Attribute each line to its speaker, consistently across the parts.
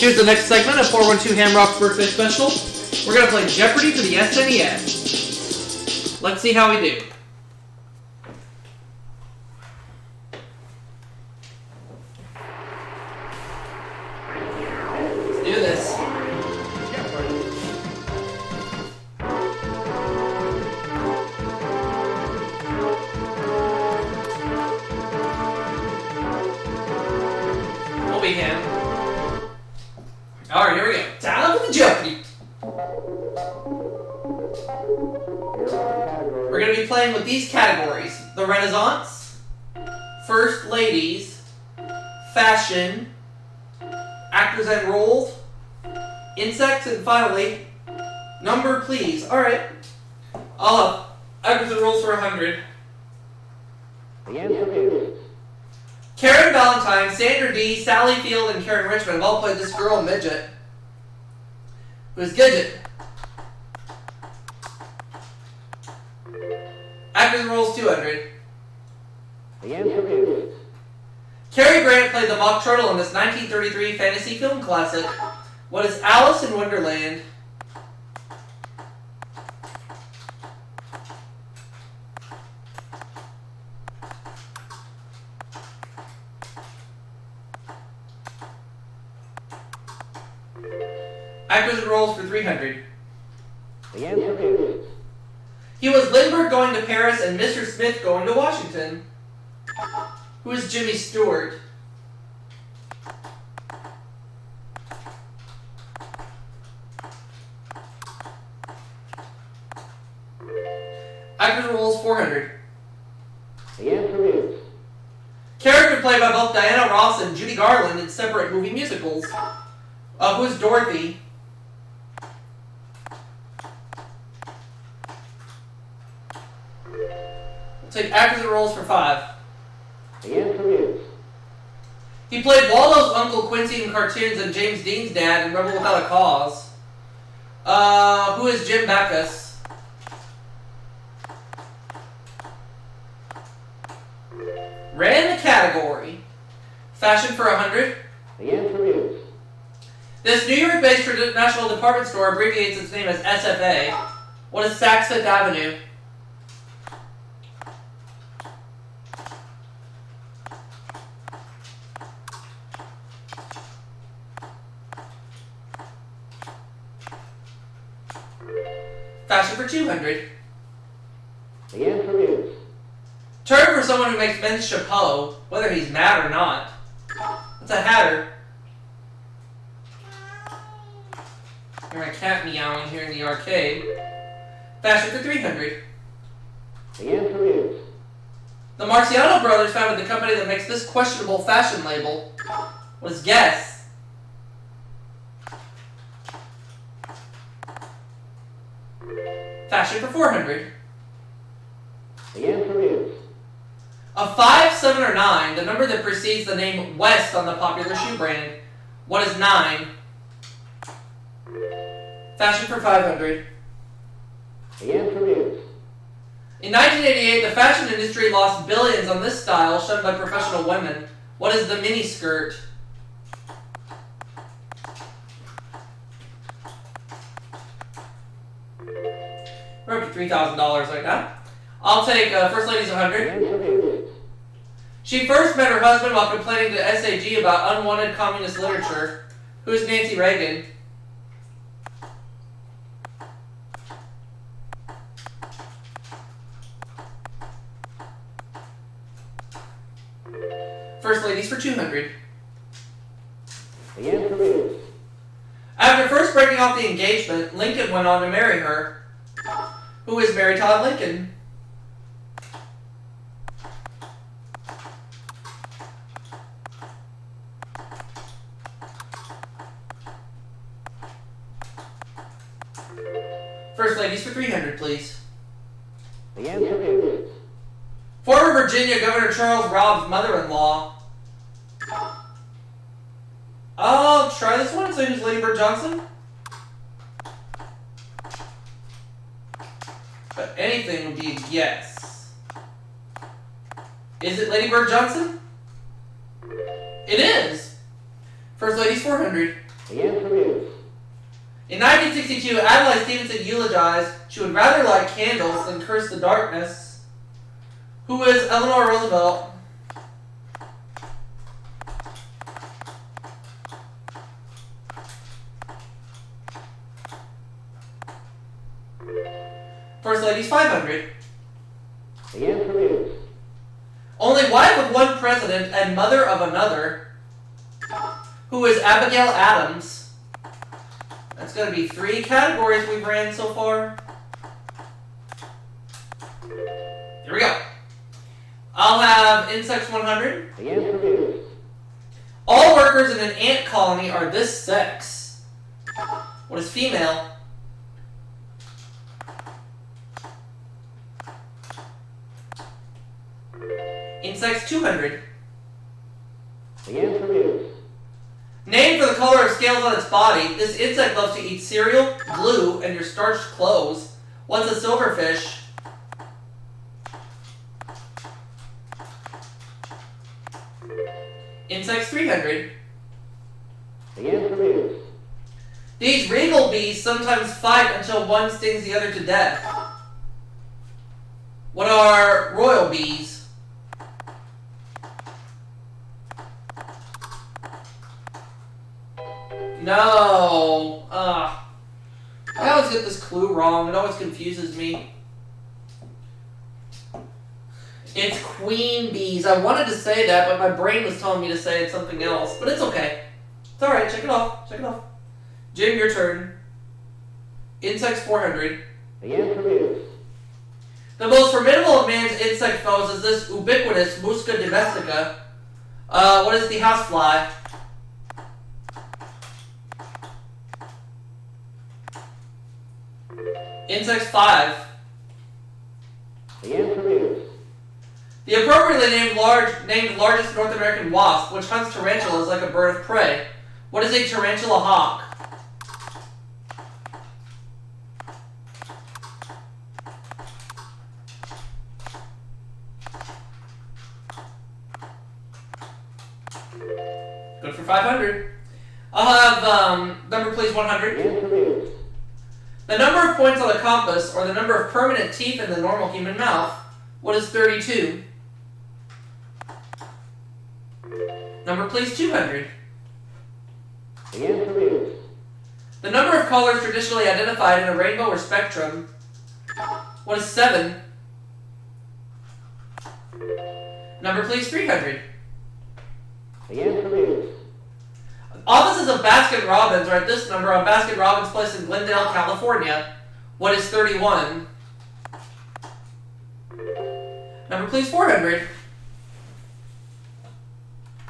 Speaker 1: Here's the next segment of 412 Hamrock's birthday special. We're going to play Jeopardy for the SNES. Let's see how we do. Let's do this. We'll be him. Alright, here we go. Time for the Jeopardy! We're going to be playing with these categories. The Renaissance, First Ladies, Fashion, Actors and Roles, Insects, and finally, Number Please. Alright. I'll have Actors and Roles for 100.
Speaker 2: The answer is...
Speaker 1: Karen Valentine, Sandra Dee, Sally Field, and Karen Richmond have all played this girl midget. Who's Gidget? Actors and Roles 200.
Speaker 2: The answer is...
Speaker 1: Cary Grant played the Mock Turtle in this 1933 fantasy film classic. What is Alice in Wonderland? Actors and Roles for 300.
Speaker 2: The answer is...
Speaker 1: He was Lindbergh going to Paris and Mr. Smith going to Washington. Who is Jimmy Stewart? Actors and Roles 400.
Speaker 2: The answer is...
Speaker 1: Character played by both Diana Ross and Judy Garland in separate movie musicals. Who is Dorothy? Take Actors and Roles for 5.
Speaker 2: The answer is...
Speaker 1: He played Waldo's Uncle Quincy in cartoons and James Dean's dad in Rebel Without a Cause. Who is Jim Backus? Ran the category. Fashion for 100.
Speaker 2: The answer is...
Speaker 1: This New York-based national department store abbreviates its name as SFA. What is Saks Fifth Avenue? Fashion for 200.
Speaker 2: The answer is...
Speaker 1: Term for someone who makes men's chapeau, whether he's mad or not. It's a hatter. Hear my cat meowing here in the arcade. Fashion for 300.
Speaker 2: The answer is...
Speaker 1: The Marciano brothers founded the company that makes this questionable fashion label. What is Guess? Fashion for 400.
Speaker 2: The answer is...
Speaker 1: A 5, 7, or 9, the number that precedes the name West on the popular shoe brand. What is 9? Fashion for 500.
Speaker 2: The answer is...
Speaker 1: In 1988, the fashion industry lost billions on this style shunned by professional women. What is the miniskirt? We're up to $3,000 right now. I'll take First Lady's 100.
Speaker 2: The answer is...
Speaker 1: She first met her husband while complaining to SAG about unwanted communist literature. Who's Nancy Reagan? First Ladies for 200.
Speaker 2: The answer is...
Speaker 1: After first breaking off the engagement, Lincoln went on to marry her. Who is Mary Todd Lincoln? First Ladies for 300, please.
Speaker 2: The answer is...
Speaker 1: Former Virginia Governor Charles Robb's mother-in-law. I'll try this one. So who's Lady Bird Johnson? But anything would be a guess. Is it Lady Bird Johnson? It is. First Lady's 400.
Speaker 2: The answer is.
Speaker 1: In 1962, Adlai Stevenson eulogized she would rather light candles than curse the darkness. Who is Eleanor Roosevelt? First Lady's 500.
Speaker 2: The answer is.
Speaker 1: Only wife of one president and mother of another. Who is Abigail Adams? That's going to be 3 categories we've ran so far. Here we go. I'll have insects 100.
Speaker 2: The answer is.
Speaker 1: All workers in an ant colony are this sex. What is female? Insects 200.
Speaker 2: The answer is.
Speaker 1: Named for the color of scales on its body, this insect loves to eat cereal, glue, and your starched clothes. What's a silverfish? Insects 300.
Speaker 2: The answer is.
Speaker 1: These regal bees sometimes fight until one stings the other to death. What are royal bees? No. I always get this clue wrong. It always confuses me. It's queen bees. I wanted to say that, but my brain was telling me to say it's something else. But it's okay. It's alright. Check it off. Check it off. Jim, your turn. Insects 400.
Speaker 2: The answer is.
Speaker 1: The most formidable of man's insect foes is this ubiquitous Musca domestica. What is the housefly? Insects 5.
Speaker 2: The answer is.
Speaker 1: The appropriately named largest North American wasp, which hunts tarantulas like a bird of prey. What is a tarantula hawk? Good for 500. I'll have number please 100.
Speaker 2: The answer is.
Speaker 1: The number of points on the compass, or the number of permanent teeth in the normal human mouth. What is 32? Number please 200.
Speaker 2: The answer is.
Speaker 1: The number of colors traditionally identified in a rainbow or spectrum. What is 7? Number please 300.
Speaker 2: The answer is.
Speaker 1: Offices of Baskin Robbins are at this number on Baskin Robbins Place in Glendale, California. What is 31? Number please 400.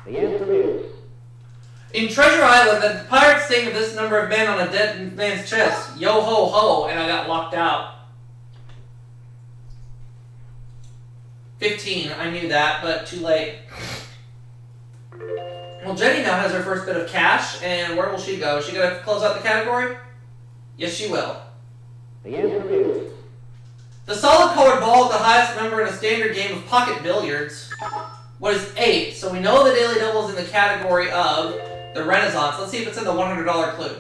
Speaker 2: The answer is.
Speaker 1: In Treasure Island, the pirates sing of this number of men on a dead man's chest. Yo ho ho, and I got locked out. 15, I knew that, but too late. Well, Jenny now has her first bit of cash, and where will she go? Is she going to close out the category? Yes, she will.
Speaker 2: The answer is.
Speaker 1: The solid colored ball is the highest number in a standard game of pocket billiards. What is 8? So we know the Daily Double is in the category of the Renaissance. Let's see if it's in the $100 clue.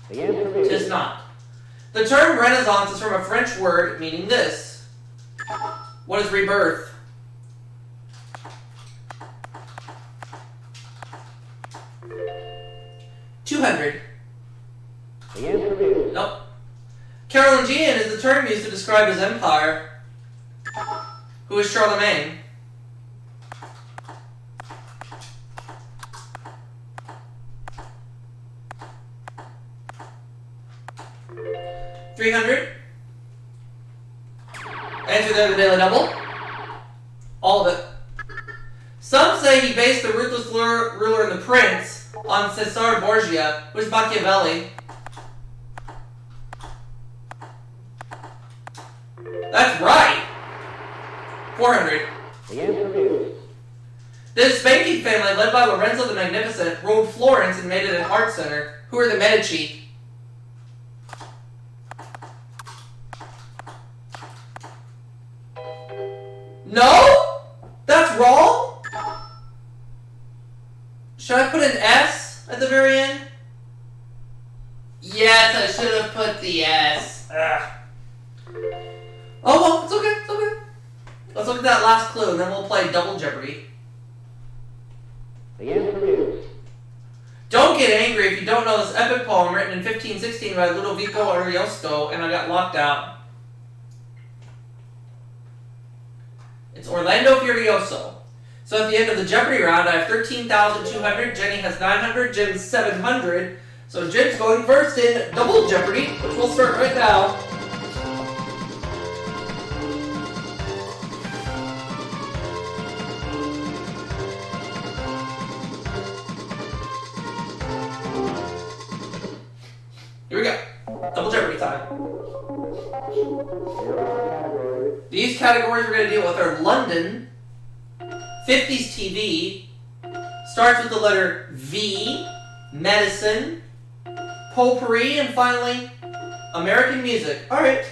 Speaker 2: The answer is.
Speaker 1: It is not. The term Renaissance is from a French word meaning this. What is rebirth? $200.
Speaker 2: The answer is.
Speaker 1: Nope. Carolingian is the term used to describe his empire. Who is Charlemagne? $300. Answer there, the Daily Double. All of it. Some say he based the ruthless ruler in The Prince on Cesare Borgia, who is Machiavelli. That's right. 400.
Speaker 2: The answer is.
Speaker 1: This banking family, led by Lorenzo the Magnificent, ruled Florence and made it an art center. Who are the Medici? No? That's wrong? Should I put an S at the very end? Yes, I should have put the S. Ugh. Oh well, it's okay, it's okay. Let's look at that last clue and then we'll play Double Jeopardy.
Speaker 2: The answer is
Speaker 1: Don't get angry if you don't know this epic poem written in 1516 by Ludovico Ariosto, and I got locked out. It's Orlando Furioso. So at the end of the Jeopardy round, I have 13,200, Jenny has 900, Jim's 700. So Jim's going first in Double Jeopardy, which we'll start right now. Here we go. Double Jeopardy time. These categories we're going to deal with are London, 50s TV, starts with the letter V, medicine, potpourri, and finally, American music. Alright.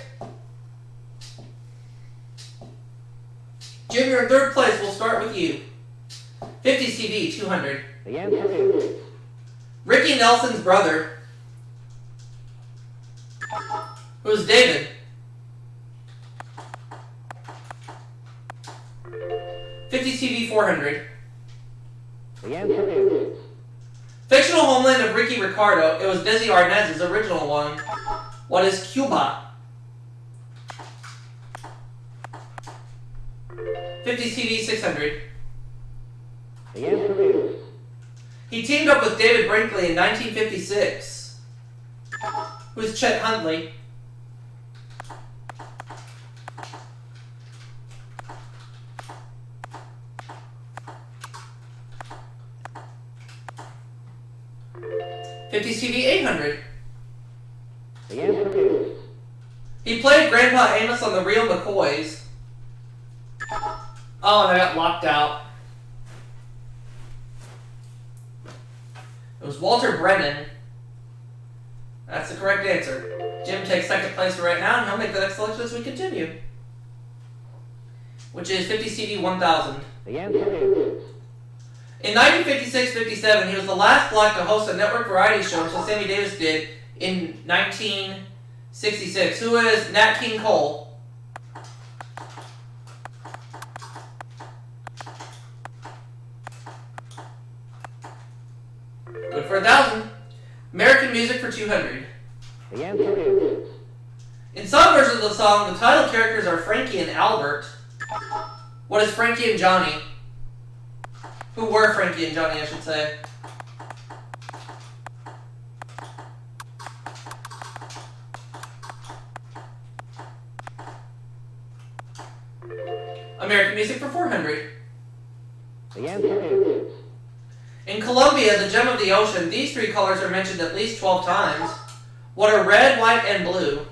Speaker 1: Jim, you're in third place. We'll start with you. 50s TV, 200.
Speaker 2: the answer is
Speaker 1: Ricky Nelson's brother. Who's David? 50s TV, 400.
Speaker 2: the answer is
Speaker 1: Fictional homeland of Ricky Ricardo. It was Desi Arnaz's original one. What is Cuba? 50s TV, 600.
Speaker 2: the answer is
Speaker 1: He teamed up with David Brinkley in 1956. Who's Chet Huntley? '50s TV, 800.
Speaker 2: the answer is
Speaker 1: He played Grandpa Amos on The Real McCoys. Oh, and I got locked out. It was Walter Brennan. That's the correct answer. Jim takes second place for right now, and he'll make the next selection as we continue. Which is 50 CD 1000.
Speaker 2: the answer is
Speaker 1: In 1956-57, he was the last black to host a network variety show until Sammy Davis did in 1966. Who is Nat King Cole? Good for 1,000. American music for 200.
Speaker 2: the answer is
Speaker 1: In some versions of the song, the title characters are Frankie and Albert. What is Frankie and Johnny? Who were Frankie and Johnny, I should say. American music for 400.
Speaker 2: the answer is
Speaker 1: In Colombia, the gem of the ocean, these three colors are mentioned at least 12 times. What are red, white, and blue?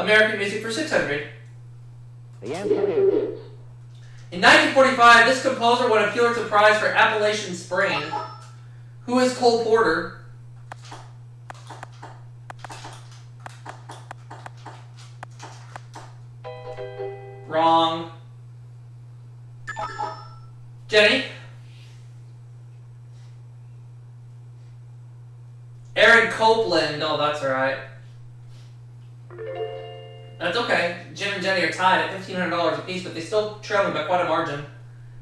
Speaker 1: American music for 600.
Speaker 2: the answer is
Speaker 1: In 1945, this composer won a Pulitzer Prize for Appalachian Spring. Who is Cole Porter? Wrong. Jenny? Aaron Copland. Oh, that's right. That's okay. Jim and Jenny are tied at $1,500 apiece, but they still trail me by quite a margin.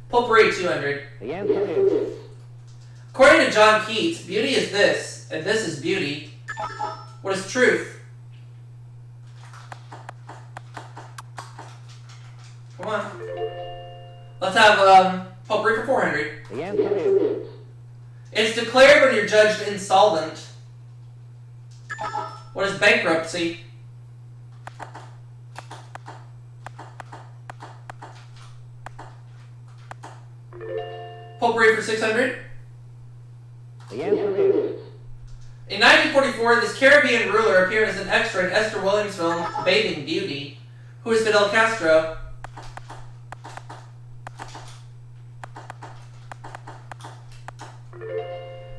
Speaker 1: Potpourri, 200.
Speaker 2: the answer is
Speaker 1: According to John Keats, beauty is this, and this is beauty. What is truth? Come on. Let's have potpourri for 400.
Speaker 2: the answer is
Speaker 1: It's declared when you're judged insolvent. What is bankruptcy? Potpourri for 600.
Speaker 2: the answer is
Speaker 1: In 1944, this Caribbean ruler appeared as an extra in Esther Williams' film Bathing Beauty. Who is Fidel Castro?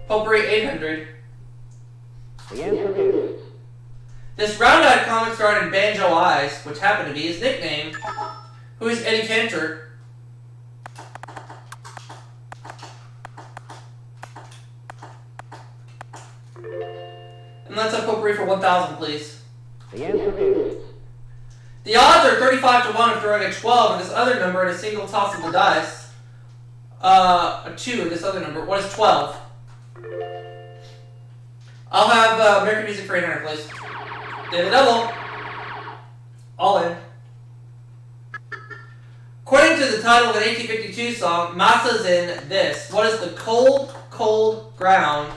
Speaker 1: Potpourri, 800.
Speaker 2: the answer is
Speaker 1: This round-eyed comic star in Banjo Eyes, which happened to be his nickname, who is Eddie Cantor. And let's have potpourri for 1,000, please.
Speaker 2: The answer is
Speaker 1: The odds are 35 to 1 if throwing a 12 and this other number and a single toss of the dice. A 2 and this other number. What is 12? I'll have American Music for 800, please. Daily double. All in. According to the title of an 1852 song, Massa's in this. What is the cold, cold ground?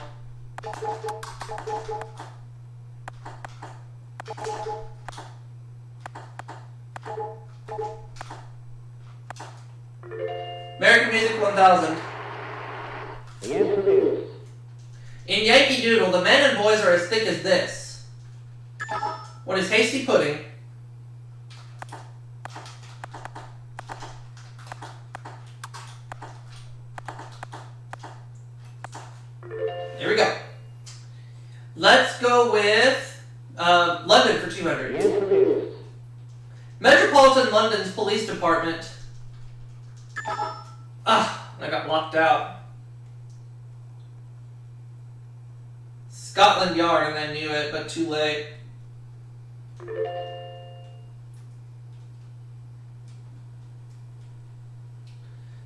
Speaker 1: American Music 1000.
Speaker 2: the answer is
Speaker 1: In Yankee Doodle, the men and boys are as thick as this. What is hasty pudding? There we go. Let's go with London for
Speaker 2: the
Speaker 1: 200.
Speaker 2: answer is
Speaker 1: Metropolitan London's police department. I got locked out. Scotland Yard, and I knew it, but too late.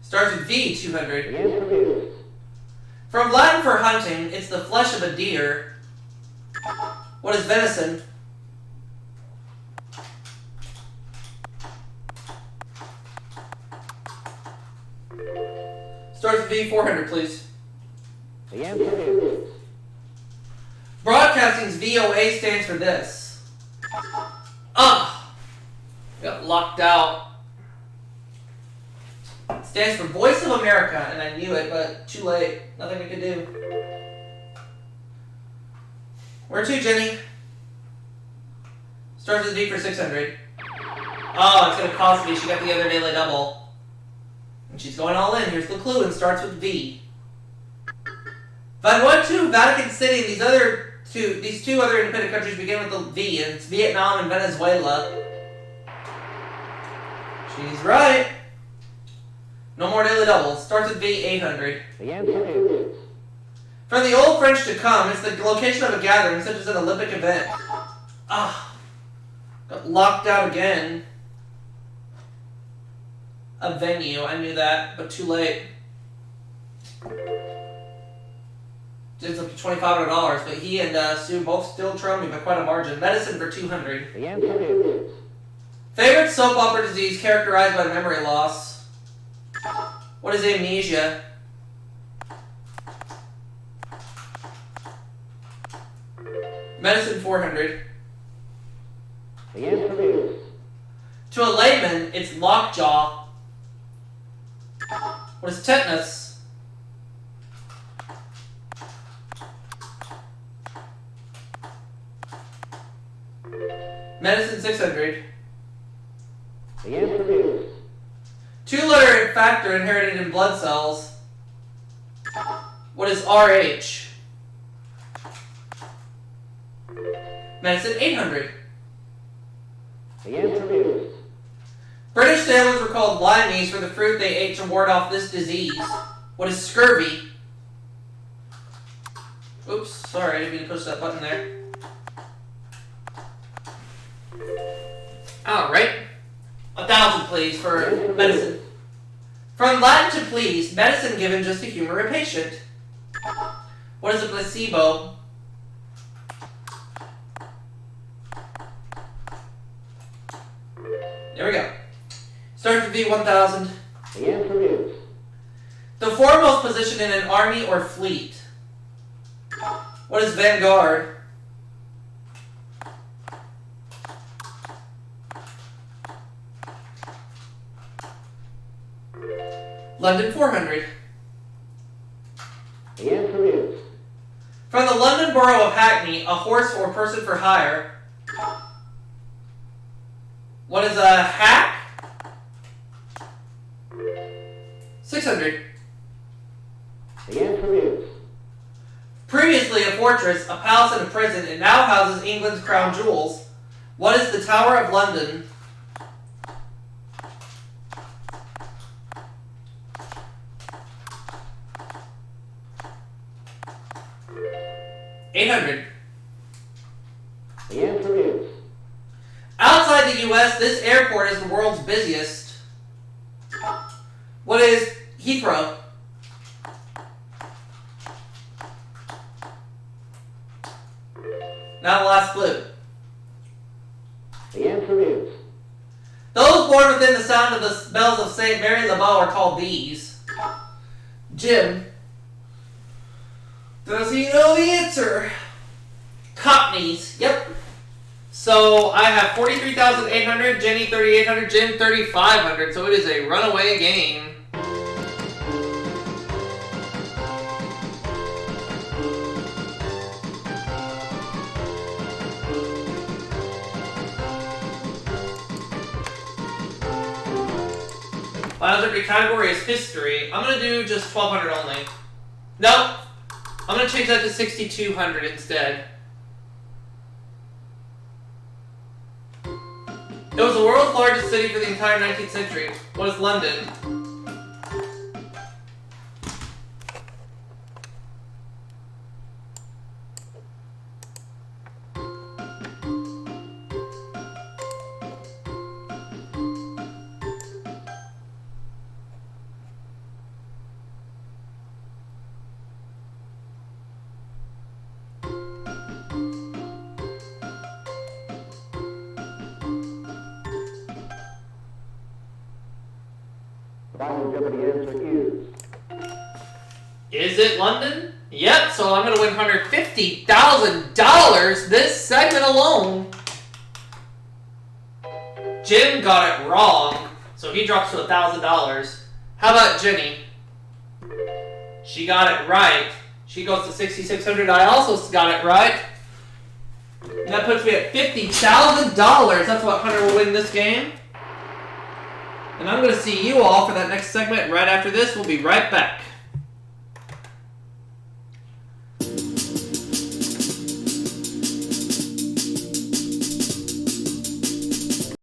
Speaker 1: Starts with V, 200.
Speaker 2: the answer is
Speaker 1: From Latin for hunting, it's the flesh of a deer. What is venison? Starts with V, 400, please.
Speaker 2: the answer is
Speaker 1: Broadcasting's VOA stands for this. Got locked out. Stands for Voice of America, and I knew it, but too late. Nothing we could do. Where to, Jenny? Starts with V for 600. Oh, it's gonna cost me. She got the other daily double. And she's going all in. Here's the clue, and starts with V. Vanuatu, Vatican City, these two other independent countries begin with the V, and it's Vietnam and Venezuela. She's right. No more daily doubles. Starts with V, 800.
Speaker 2: the answer is
Speaker 1: From the old French to come, it's the location of a gathering, such as an Olympic event. Got locked out again. A venue, I knew that, but too late. It's up to $2,500, but he and Sue both still trail me by quite a margin. Medicine for 200.
Speaker 2: the answer is
Speaker 1: Favorite soap opera disease characterized by memory loss. What is amnesia? Medicine 400.
Speaker 2: the answer is
Speaker 1: To a layman, it's lockjaw. What is tetanus? Medicine 600.
Speaker 2: the answer is
Speaker 1: Two-letter factor inherited in blood cells. What is RH? Medicine 800.
Speaker 2: the answer is
Speaker 1: British sailors were called limeys for the fruit they ate to ward off this disease. What is scurvy? Oops, sorry, I didn't mean to push that button there. Alright. 1,000, please, for medicine. From Latin to please, medicine given just to humor a patient. What is a placebo? There we go. Starts with V1000.
Speaker 2: the answer is
Speaker 1: The foremost position in an army or fleet. What is vanguard? London 400.
Speaker 2: the answer is
Speaker 1: From the London borough of Hackney, a horse or person for hire. What is a hack? 600.
Speaker 2: the answer is
Speaker 1: Previously a fortress, a palace, and a prison, it now houses England's crown jewels. What is the Tower of London? $800.
Speaker 2: The answer is
Speaker 1: Outside the U.S., this airport is the world's busiest. What is Heathrow? Now the last clue.
Speaker 2: the answer is
Speaker 1: Those born within the sound of the bells of St. Mary the Bow are called these. Jim. Does he know the answer? Cockneys. Yep. So I have 43,800, Jenny 3,800, Jim 3,500. So it is a runaway game. Final Jeopardy category is history. I'm gonna do just 1,200 only. Nope. I'm gonna change that to 6,200 instead. It was the world's largest city for the entire 19th century. What is London?
Speaker 2: the final Jeopardy answer
Speaker 1: Is it London? Yep, so I'm gonna win $150,000 this segment alone. Jim got it wrong, so he drops to $1,000. How about Jenny? She got it right. She goes to 6,600. I also got it right. And that puts me at $50,000. That's what Hunter will win this game. And I'm going to see you all for that next segment right after this. We'll be right back.